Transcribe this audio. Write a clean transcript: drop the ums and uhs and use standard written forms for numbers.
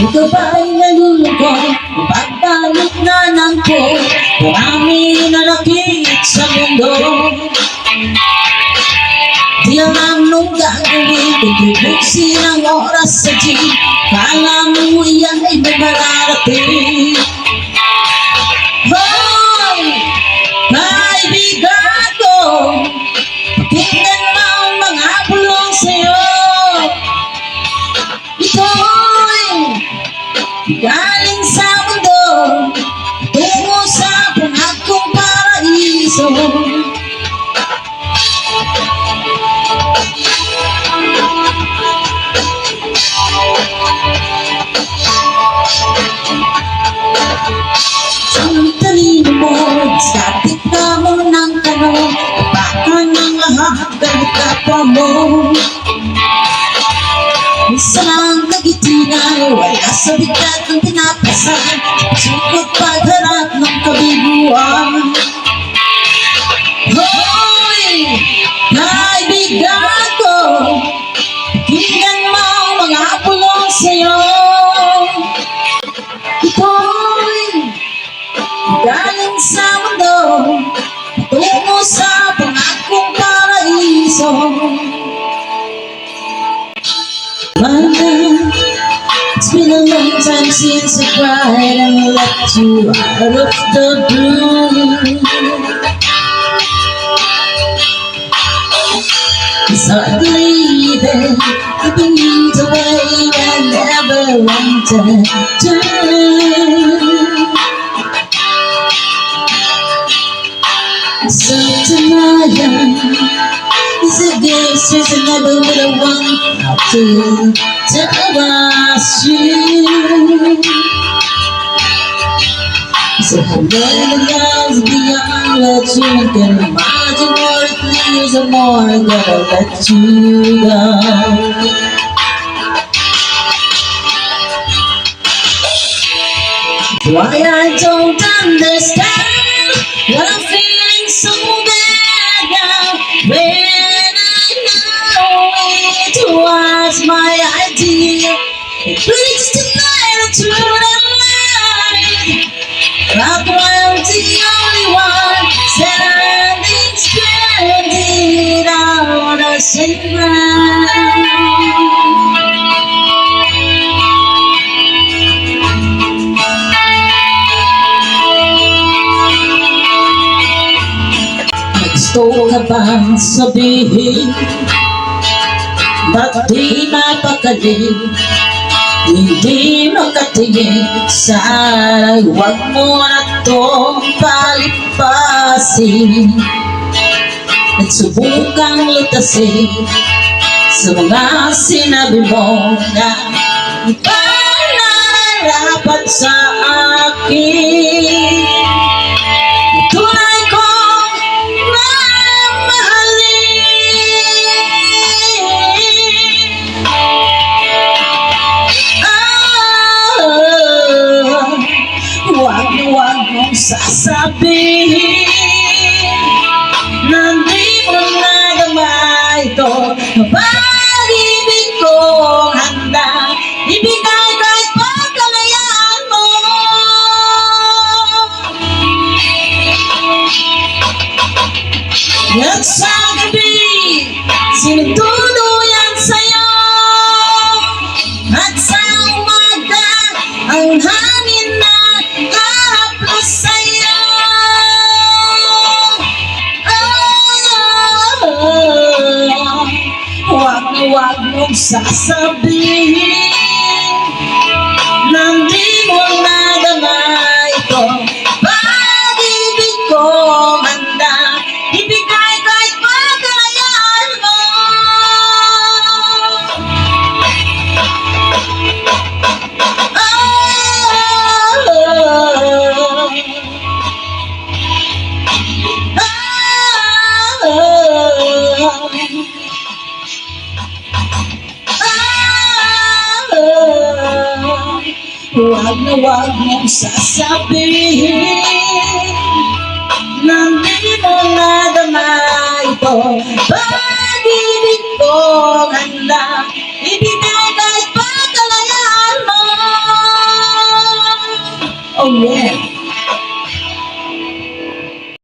Ikaw ba'y nalulungkot? Pagbalik na ng po, marami na nakit sa mundo. Di alam nung gagawin, tutubuksin ang oras sa jeep. Kala mo iyan ay may mararating. Hoy! Kaibigan ko, pakinggan mo ang mga bulong sa'yo. Ito'y galing sa mundo, tungo sa pangakong paraiso. Talino mo, static ka mo ng tanong, baka nang lahat ng kapwa mo. Minsan ang nagitinan, wala sa bigat ng pinapasan, sukot pagharap ng kabiguan. Hoy! Kaibigan ko, pakinggan mo ang mga bulong sa'yo. Ito'y galing sa mundo, tungo sa pangakong paraiso. Mother, it's been a long time since I cried and left you out of the blue. It's hard leaving, keeping you away I never wanted to. So tonight is a guess just another little one to ask you. So how many lives beyond what you can imagine, more it leaves the more I gotta let you go. Why I don't understand what I'm feeling so bad now, when I know it was my idea. It bleeds tonight into the light. After I'm the only one standing stranded on the same ground. Gusto ka bang sabihin, ba't di mapakali? Hindi makatingin, sana'y huwag mo na itong palipasin. Nagsubukang lutasin sa mga sinabi mo na ibang nararapat sa akin. Tunay kong huwag mong sasabihin na di mo nadama ito. Pag-ibig kong handa ibigay kahit pagkalayaan mo. At sa gabi, sinutuluyan sa'yo, at sa umaga, ang hangin na haplos sa'yo. Huwag mong sasabihin na di mo nadama ito. Pag-ibig kong handa ibigay kahit pagkalayaan mo. Huwag mong sasabihin na di mo nadama ito. Pag-ibig kong handa ibigay kahit pagkalayaan mo. Oh yeah.